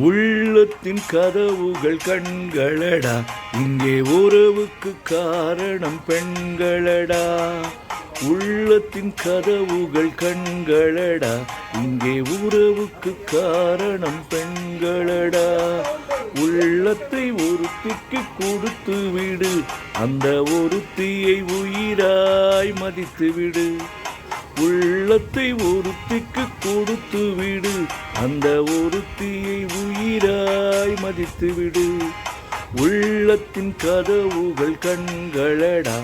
உள்ளத்தின் கதவுகள் கண்களடா, இங்கே உறவுக்கு காரணம் பெண்களடா. உள்ளத்தின் கதவுகள் கண்களடா, இங்கே உறவுக்கு காரணம் பெண்களடா. உள்ளத்தை ஒருத்திக்கு கொடுத்து விடு, அந்த ஒருத்தியை உயிராய் மதித்து விடு. உள்ளத்தை ஒருத்திக்கு கொடுத்து விடு, அந்த ஒருத்தியை உயிராய் மதித்து விடு. உள்ளத்தின் கதவுகள் கண்களடா,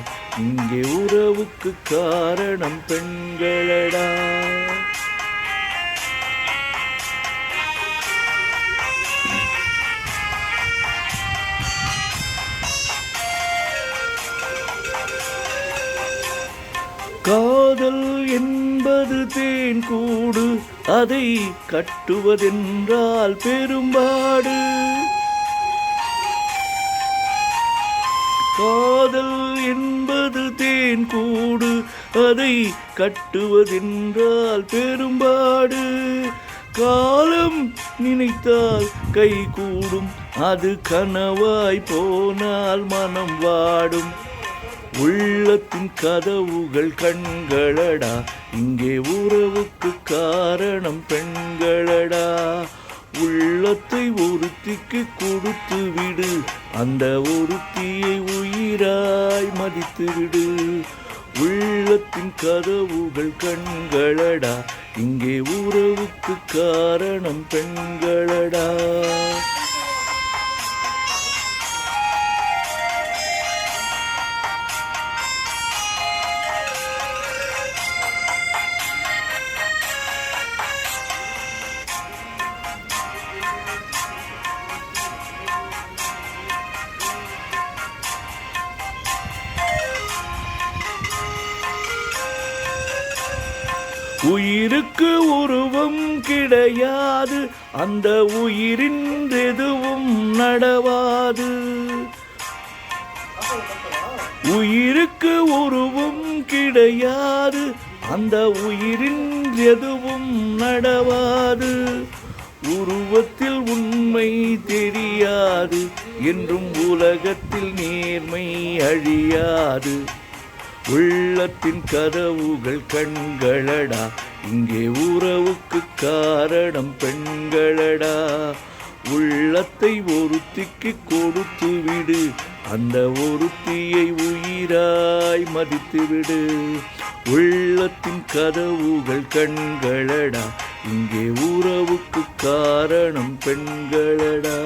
இங்கே உறவுக்கு காரணம் பெண்களடா. காதல் என்பது தேன் கூடு, அதை கட்டுவதென்றால் பெரும்பாடு. காதல் என்பது தேன் கூடு, அதை கட்டுவதென்றால் பெரும்பாடு. காலம் நினைத்தால் கை கூடும், அது கனவாய் போனால் மனம் வாடும். உள்ளத்தின் கதவுகள் கண்களடா, இங்கே உறவுக்கு காரணம் பெண்களடா. உள்ளத்தை ஒருத்திக்கு கொடுத்து விடு, அந்த ஒருத்தியை உயிராய் மதித்து விடு. உள்ளத்தின் கதவுகள் கண்களடா, இங்கே உறவுக்கு காரணம் பெண்களடா. உயிருக்கு உருவம் கிடையாது, அந்த உயிரின் எதுவும் நடவாது. உயிருக்கு உருவம் கிடையாது, அந்த உயிரின் எதுவும் நடவாது. உருவத்தில் உண்மை தெரியாது, என்றும் உலகத்தில் நேர்மை அழியாது. உள்ளத்தின் கதவுகள் கண்களடா, இங்கே உறவுக்கு காரணம் பெண்களடா. உள்ளத்தை ஒருத்திக்கு கொடுத்து விடு, அந்த ஒருத்தியை உயிராய் மதித்து விடு. உள்ளத்தின் கதவுகள் கண்களடா, இங்கே உறவுக்கு காரணம் பெண்களடா.